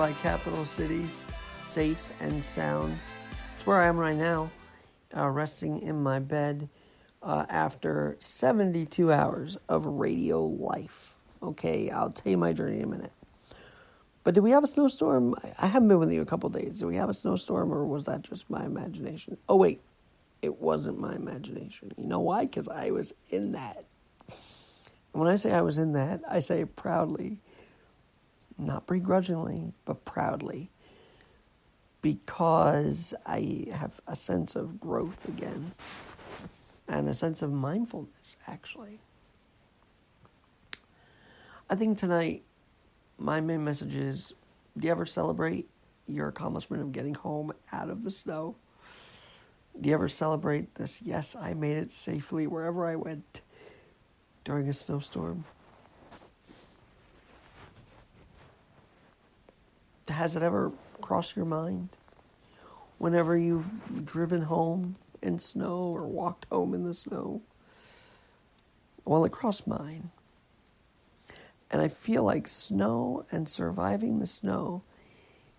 by capital cities, safe and sound. It's where I am right now, resting in my bed after 72 hours of radio life. Okay, I'll tell you my journey in a minute. But did we have a snowstorm? I haven't been with you a couple days. Did we have a snowstorm, or was that just my imagination? Oh, wait. It wasn't my imagination. You know why? Because I was in that. And when I say I was in that, I say it proudly. Not begrudgingly, but proudly. Because I have a sense of growth again. And a sense of mindfulness, actually. I think tonight, my main message is, do you ever celebrate your accomplishment of getting home out of the snow? Do you ever celebrate this? Yes, I made it safely wherever I went during a snowstorm. Has it ever crossed your mind? Whenever you've driven home in snow or walked home in the snow? Well, it crossed mine. And I feel like snow and surviving the snow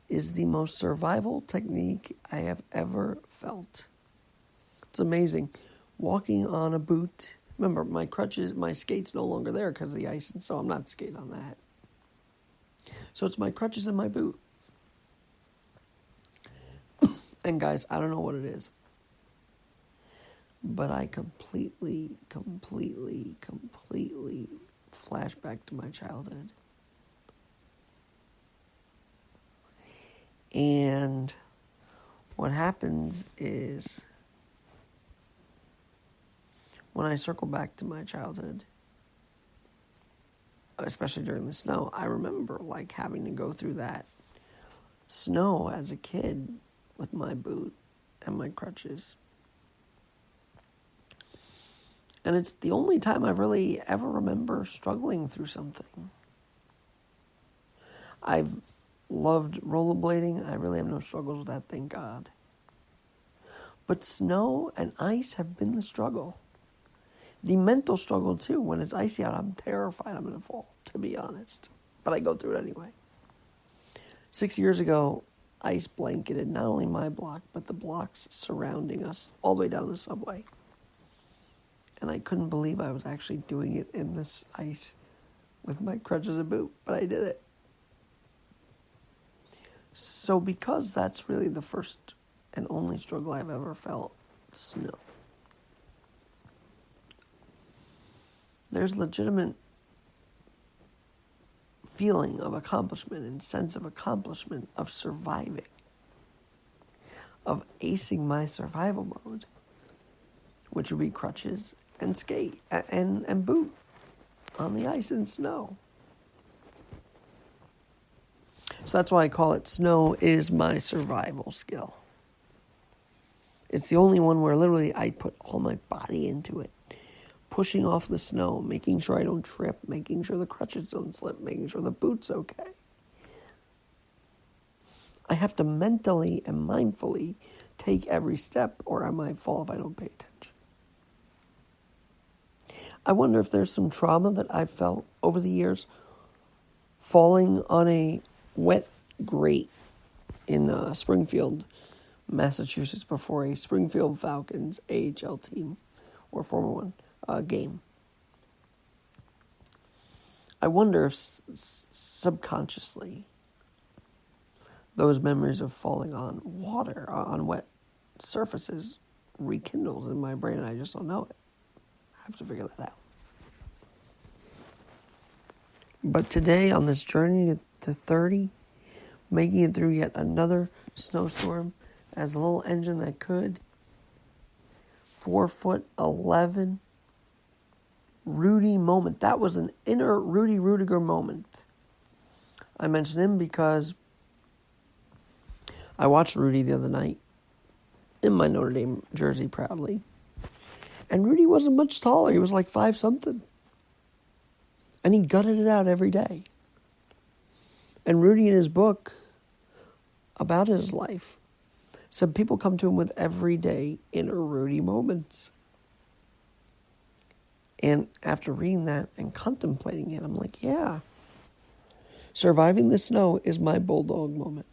is the most survival technique I have ever felt. It's amazing. Walking on a boot. Remember, my crutches, my skate's no longer there because of the ice, and so I'm not skating on that. So it's my crutches and my boot. And guys, I don't know what it is, but I completely flash back to my childhood. And what happens is, when I circle back to my childhood, especially during the snow, I remember like having to go through that snow as a kid with my boot and my crutches. And it's the only time I really ever remember struggling through something. I've loved rollerblading. I really have no struggles with that, thank God. But snow and ice have been the struggle. The mental struggle, too. When it's icy out, I'm terrified I'm going to fall, to be honest. But I go through it anyway. 6 years ago, ice blanketed not only my block, but the blocks surrounding us all the way down the subway. And I couldn't believe I was actually doing it in this ice with my crutches and boot, but I did it. So because that's really the first and only struggle I've ever felt, snow. There's legitimate feeling of accomplishment and sense of accomplishment of surviving, of acing my survival mode, which would be crutches and skate and boot on the ice and snow. So that's why I call it snow is my survival skill. It's the only one where literally I put all my body into it. Pushing off the snow, making sure I don't trip, making sure the crutches don't slip, making sure the boot's okay. I have to mentally and mindfully take every step, or I might fall if I don't pay attention. I wonder if there's some trauma that I've felt over the years falling on a wet grate in Springfield, Massachusetts, before a Springfield Falcons AHL team, or former one, game. I wonder if subconsciously those memories of falling on water, on wet surfaces, rekindles in my brain, and I just don't know it. I have to figure that out. But today, on this journey to 30, making it through yet another snowstorm as a little engine that could, 4'11", Rudy moment. That was an inner Rudy Rudiger moment. I mentioned him because I watched Rudy the other night in my Notre Dame jersey proudly. And Rudy wasn't much taller. He was like 5-something. And he gutted it out every day. And Rudy, in his book about his life, said people come to him with everyday inner Rudy moments. And after reading that and contemplating it, I'm like, yeah. Surviving the snow is my bulldog moment.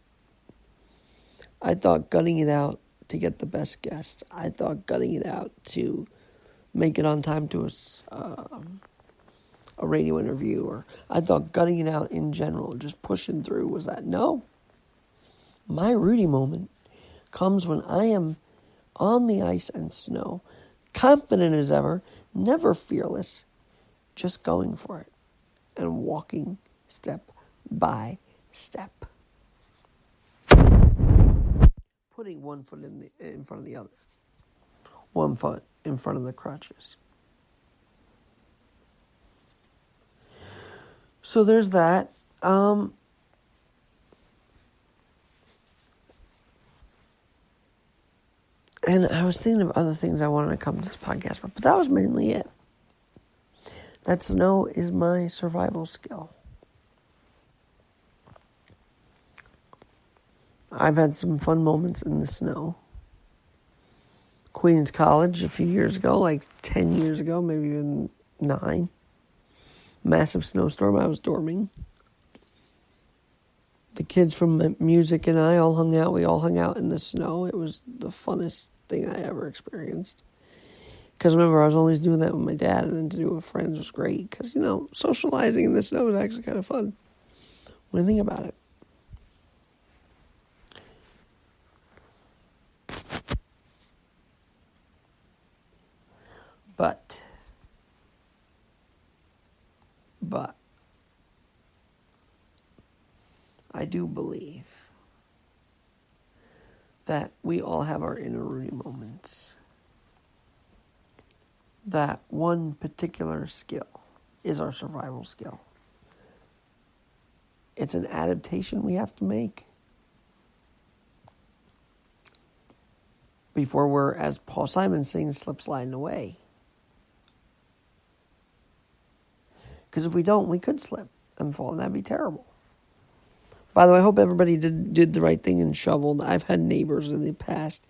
I thought gutting it out to get the best guest. I thought gutting it out to make it on time to a radio interview, or I thought gutting it out in general, just pushing through was that. No. My Rudy moment comes when I am on the ice and snow, confident as ever, never fearless, just going for it and walking step by step. Putting one foot in front of the other. One foot in front of the crutches. So there's that. And I was thinking of other things I wanted to come to this podcast with, but that was mainly it. That snow is my survival skill. I've had some fun moments in the snow. Queens College a few years ago, like 10 years ago, maybe even 9. Massive snowstorm, I was dorming. The kids from music and I all hung out. We all hung out in the snow. It was the funnest thing I ever experienced. Because remember, I was always doing that with my dad, and then to do it with friends was great. Because, socializing in the snow is actually kind of fun when I think about it. But I do believe that we all have our inner Rudy moments. That one particular skill is our survival skill. It's an adaptation we have to make before we're, as Paul Simon sings, slip sliding away. Because if we don't, we could slip and fall, and that'd be terrible. By the way, I hope everybody did the right thing and shoveled. I've had neighbors in the past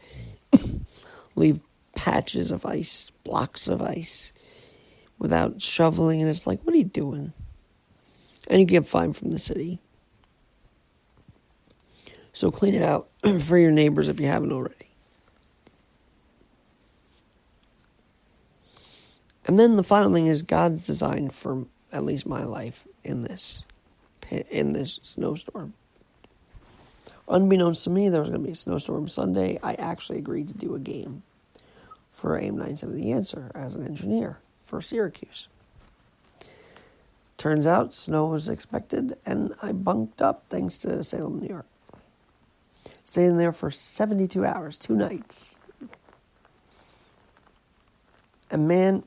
leave patches of ice, blocks of ice, without shoveling, and it's like, what are you doing? And you get fined from the city. So clean it out for your neighbors if you haven't already. And then the final thing is God's design for at least my life in this snowstorm. Unbeknownst to me, there was going to be a snowstorm Sunday. I actually agreed to do a game for AM 970 The Answer as an engineer for Syracuse. Turns out snow was expected, and I bunked up thanks to Salem, New York. Stayed in there for 72 hours, 2 nights. And man,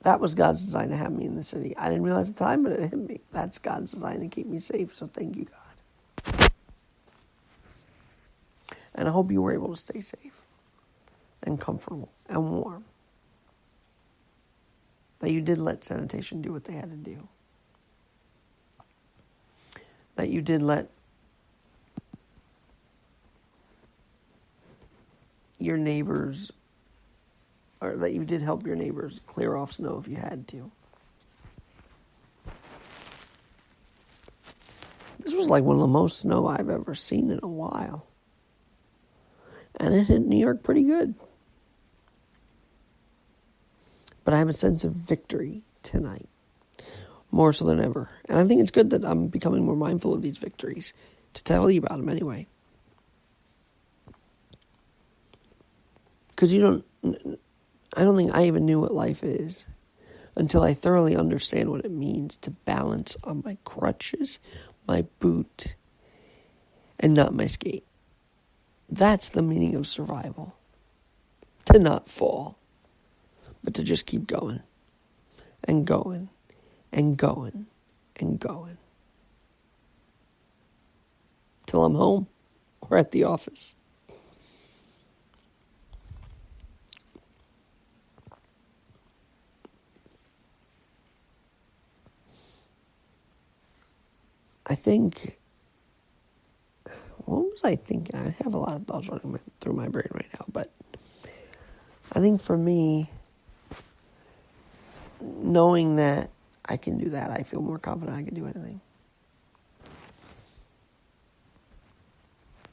that was God's design to have me in the city. I didn't realize at the time, but it hit me. That's God's design to keep me safe, so thank you, God. And I hope you were able to stay safe and comfortable and warm. That you did let sanitation do what they had to do. That you did let your neighbors, or that you did help your neighbors clear off snow if you had to. This was like one of the most snow I've ever seen in a while. And it hit New York pretty good. But I have a sense of victory tonight, more so than ever. And I think it's good that I'm becoming more mindful of these victories, to tell you about them anyway. Because I don't think I even knew what life is until I thoroughly understand what it means to balance on my crutches, my boot, and not my skate. That's the meaning of survival. To not fall, but to just keep going and going and going and going. Till I'm home or at the office. I think, what was I thinking? I have a lot of thoughts running through my brain right now, but I think for me, knowing that I can do that, I feel more confident I can do anything.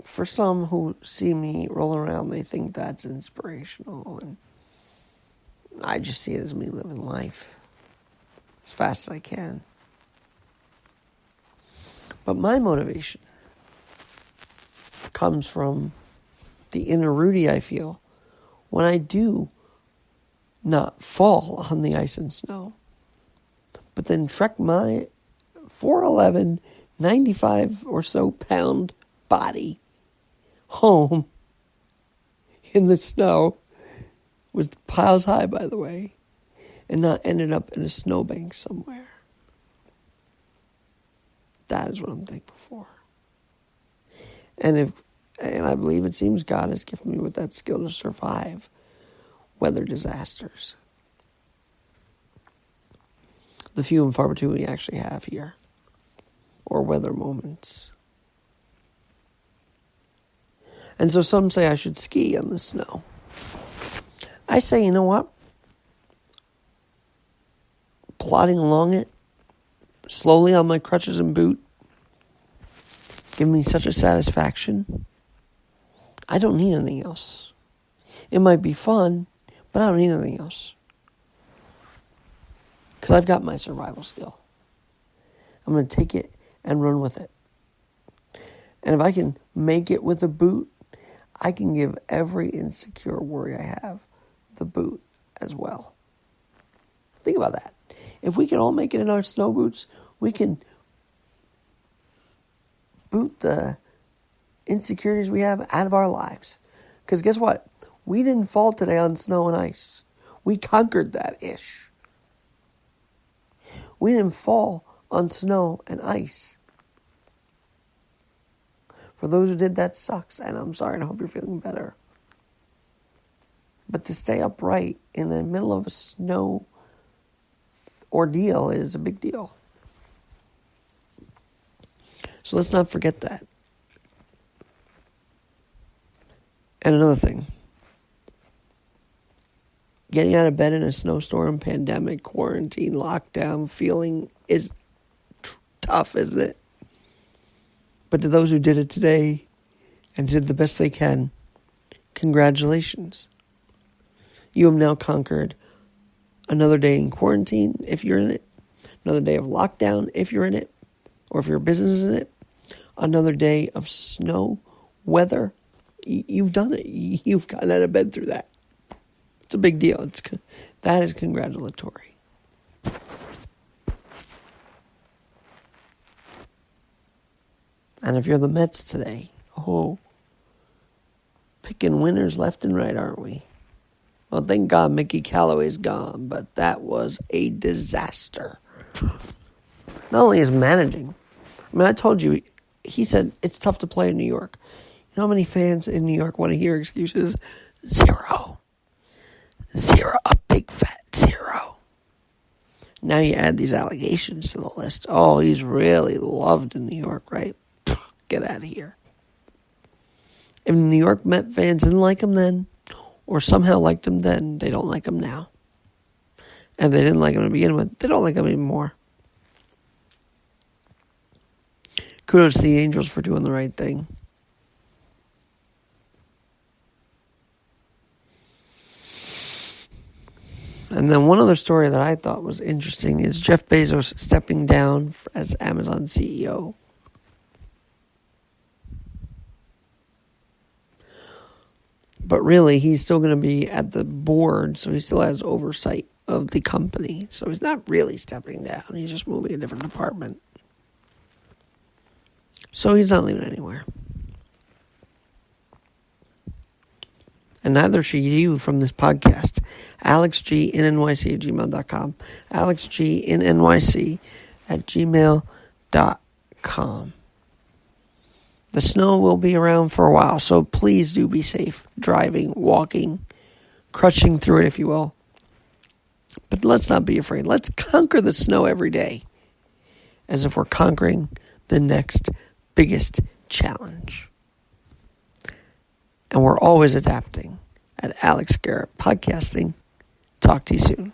for some who see me roll around, they think that's inspirational, and I just see it as me living life as fast as I can. But my motivation comes from the inner Rudy I feel when I do not fall on the ice and snow, but then trek my 4'11", 95 or so pound body home in the snow, with piles high, by the way, and not ended up in a snowbank somewhere. That is what I'm thankful for. And I believe it seems God has gifted me with that skill to survive weather disasters. The few and far between we actually have here. Or weather moments. And so some say I should ski on the snow. I say, you know what? Plodding along it, slowly on my crutches and boot, give me such a satisfaction. I don't need anything else. It might be fun, but I don't need anything else. Because I've got my survival skill. I'm going to take it and run with it. And if I can make it with a boot, I can give every insecure worry I have the boot as well. Think about that. If we can all make it in our snow boots, we can boot the insecurities we have out of our lives. Because guess what? We didn't fall today on snow and ice. We conquered that ish. We didn't fall on snow and ice. For those who did, that sucks, and I'm sorry, and I hope you're feeling better. But to stay upright in the middle of a snow ordeal is a big deal. So let's not forget that. And another thing. Getting out of bed in a snowstorm, pandemic, quarantine, lockdown, feeling is tough, isn't it? But to those who did it today and did the best they can, congratulations. You have now conquered another day in quarantine, if you're in it, another day of lockdown, if you're in it, or if your business is in it, another day of snow, weather. You've done it. You've gotten out of bed through that. It's a big deal. That is congratulatory. And if you're the Mets today, picking winners left and right, aren't we? Well, thank God Mickey Callaway's gone, but that was a disaster. Not only is managing, I told you, he said it's tough to play in New York. You know how many fans in New York want to hear excuses? Zero. A big fat zero. Now you add these allegations to the list. Oh, he's really loved in New York, right? Get out of here. If New York Met fans didn't like him then, or somehow liked him then, they don't like him now. And if they didn't like him to begin with, they don't like him anymore. Kudos to the Angels for doing the right thing. And then one other story that I thought was interesting is Jeff Bezos stepping down as Amazon CEO. But really, he's still going to be at the board, so he still has oversight of the company. So he's not really stepping down. He's just moving a different department. So he's not leaving anywhere. And neither should you from this podcast. AlexGNNYC@gmail.com. AlexGNNYC@gmail.com. The snow will be around for a while, so please do be safe. Driving, walking, crutching through it, if you will. But let's not be afraid. Let's conquer the snow every day as if we're conquering the next biggest challenge. And we're always adapting at Alex Garrett Podcasting. Talk to you soon.